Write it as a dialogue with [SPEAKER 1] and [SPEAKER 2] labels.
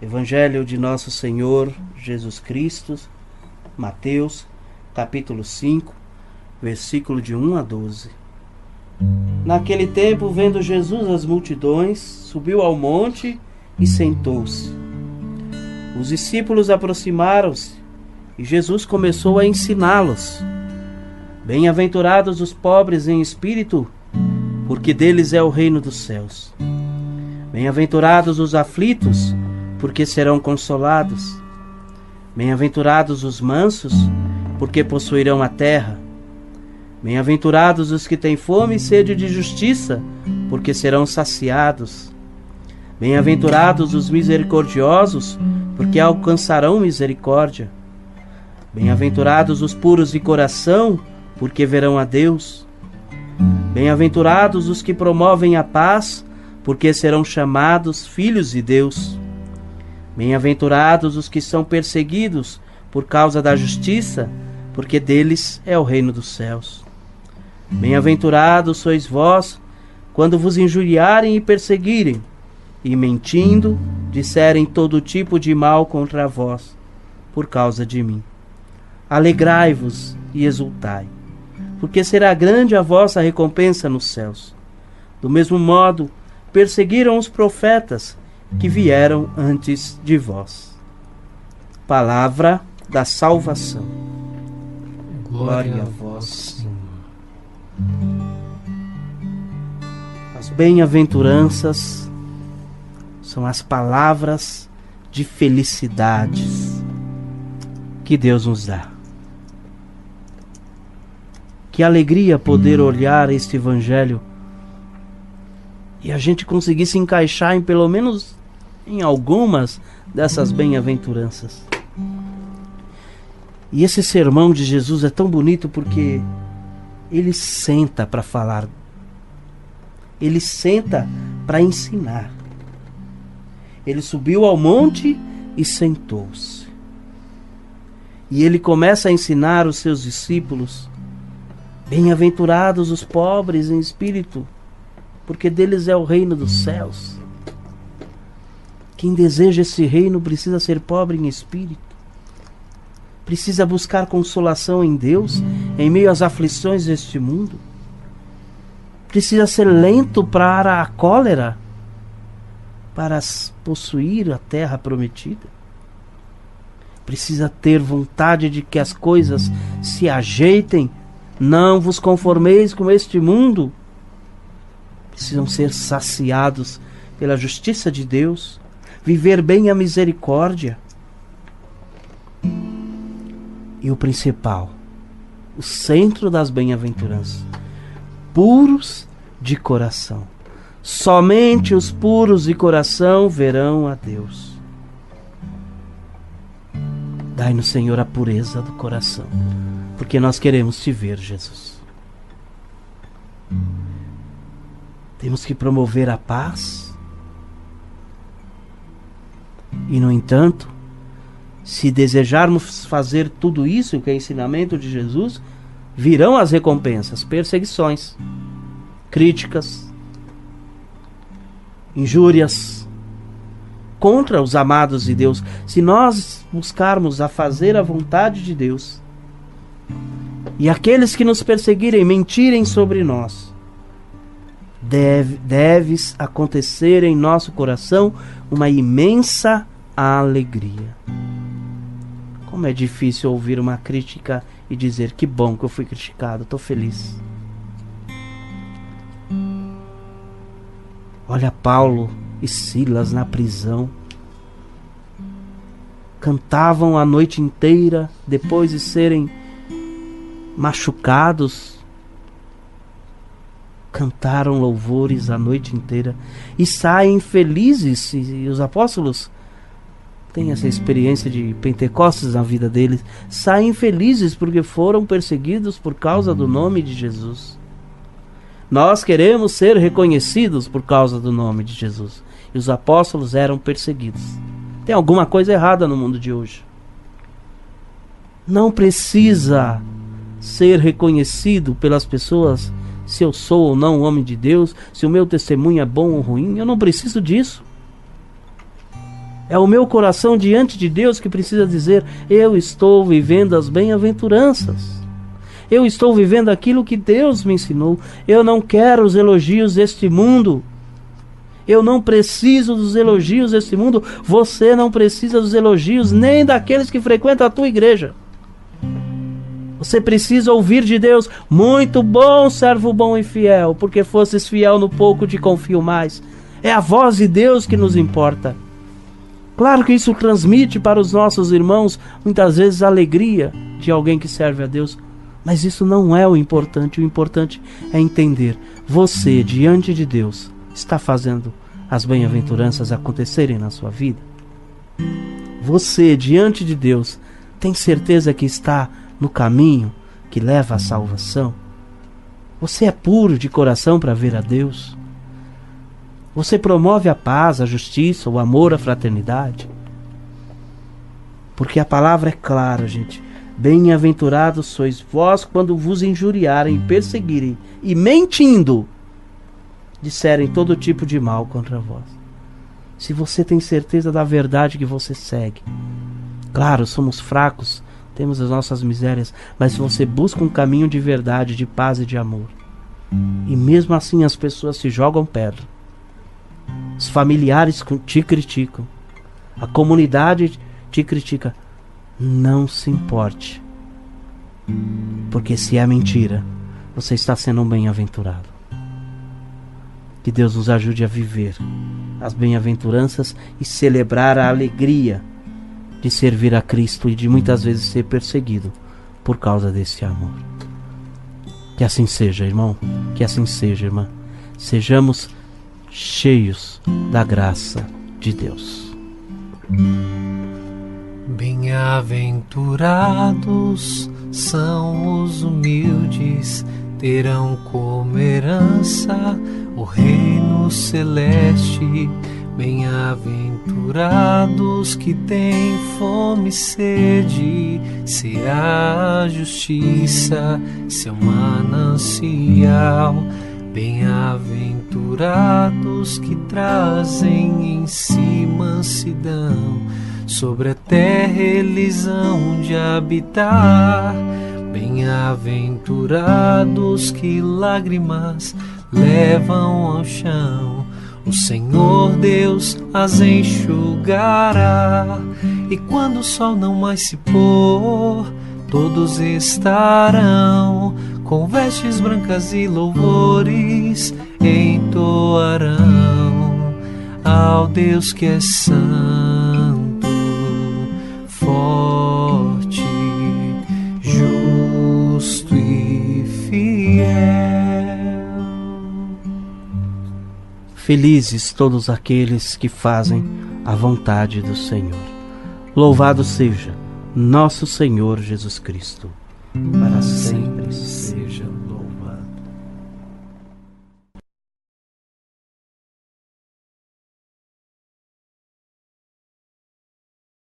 [SPEAKER 1] Evangelho de Nosso Senhor Jesus Cristo, Mateus, capítulo 5, versículo de 1 a 12. Naquele tempo, vendo Jesus as multidões, subiu ao monte e sentou-se. Os discípulos aproximaram-se e Jesus começou a ensiná-los. Bem-aventurados os pobres em espírito, porque deles é o reino dos céus. Bem-aventurados os aflitos, porque serão consolados. Bem-aventurados os mansos, porque possuirão a terra. Bem-aventurados os que têm fome e sede de justiça, porque serão saciados. Bem-aventurados os misericordiosos, porque alcançarão misericórdia. Bem-aventurados os puros de coração, porque verão a Deus. Bem-aventurados os que promovem a paz, porque serão chamados filhos de Deus. Bem-aventurados os que são perseguidos por causa da justiça, porque deles é o reino dos céus. Bem-aventurados sois vós, quando vos injuriarem e perseguirem, e mentindo, disserem todo tipo de mal contra vós, por causa de mim. Alegrai-vos e exultai, porque será grande a vossa recompensa nos céus. Do mesmo modo, perseguiram os profetas que vieram antes de vós. Palavra da salvação. Glória a vós, Senhor. As bem-aventuranças são as palavras de felicidades que Deus nos dá. Que alegria poder olhar este Evangelho e a gente conseguir se encaixar em pelo menos em algumas dessas bem-aventuranças. E esse sermão de Jesus é tão bonito porque ele senta para falar, ele senta para ensinar. Ele subiu ao monte e sentou-se. E ele começa a ensinar os seus discípulos: bem-aventurados os pobres em espírito, porque deles é o reino dos céus. Quem deseja esse reino precisa ser pobre em espírito. Precisa buscar consolação em Deus em meio às aflições deste mundo. Precisa ser lento para a cólera, para possuir a terra prometida. Precisa ter vontade de que as coisas se ajeitem. Não vos conformeis com este mundo. Precisam ser saciados pela justiça de Deus, viver bem a misericórdia. E o principal, o centro das bem-aventuranças: puros de coração. Somente os puros de coração verão a Deus. Dai-nos, Senhor, a pureza do coração, porque nós queremos te ver, Jesus. Temos que promover a paz. E, no entanto, se desejarmos fazer tudo isso, que é ensinamento de Jesus, virão as recompensas: perseguições, críticas, injúrias contra os amados de Deus. Se nós buscarmos a fazer a vontade de Deus, e aqueles que nos perseguirem mentirem sobre nós, deve acontecer em nosso coração uma imensa alegria. Como é difícil ouvir uma crítica e dizer: que bom que eu fui criticado, estou feliz. Olha Paulo e Silas na prisão. Cantavam a noite inteira depois de serem machucados. Cantaram louvores a noite inteira e saem felizes. E os apóstolos têm essa experiência de Pentecostes na vida deles. Saem felizes porque foram perseguidos por causa do nome de Jesus. Nós queremos ser reconhecidos por causa do nome de Jesus. E os apóstolos eram perseguidos. Tem alguma coisa errada no mundo de hoje. Não precisa ser reconhecido pelas pessoas se eu sou ou não um homem de Deus, se o meu testemunho é bom ou ruim. Eu não preciso disso. É o meu coração diante de Deus que precisa dizer: eu estou vivendo as bem-aventuranças. Eu estou vivendo aquilo que Deus me ensinou. Eu não quero os elogios deste mundo. Eu não preciso dos elogios deste mundo. Você não precisa dos elogios nem daqueles que frequentam a tua igreja. Você precisa ouvir de Deus: muito bom, servo bom e fiel, porque fostes fiel no pouco, te confio mais. É a voz de Deus que nos importa. Claro que isso transmite para os nossos irmãos muitas vezes a alegria de alguém que serve a Deus, mas isso não é o importante. O importante é entender: você, diante de Deus, está fazendo as bem-aventuranças acontecerem na sua vida? Você, diante de Deus, tem certeza que está no caminho que leva à salvação? Você é puro de coração para ver a Deus? Você promove a paz, a justiça, o amor, a fraternidade? Porque a palavra é clara, gente. Bem-aventurados sois vós quando vos injuriarem, perseguirem e, mentindo, disserem todo tipo de mal contra vós. Se você tem certeza da verdade que você segue, claro, somos fracos, temos as nossas misérias, mas se você busca um caminho de verdade, de paz e de amor, e mesmo assim as pessoas se jogam pedra, os familiares te criticam, a comunidade te critica, não se importe, porque se é mentira, você está sendo um bem-aventurado. Que Deus nos ajude a viver as bem-aventuranças e celebrar a alegria de servir a Cristo e de muitas vezes ser perseguido por causa desse amor. Que assim seja, irmão, que assim seja, irmã. Sejamos cheios da graça de Deus.
[SPEAKER 2] Bem-aventurados são os humildes, terão como herança o reino celeste. Bem-aventurados que têm fome e sede, se a justiça seu manancial. Bem-aventurados que trazem em si mansidão, sobre a terra eles hão de habitar. Bem-aventurados que lágrimas levam ao chão, o Senhor Deus as enxugará. E quando o sol não mais se pôr, todos estarão com vestes brancas e louvores entoarão ao Deus que é santo, forte, justo e fiel.
[SPEAKER 1] Felizes todos aqueles que fazem a vontade do Senhor. Louvado seja nosso Senhor Jesus Cristo, para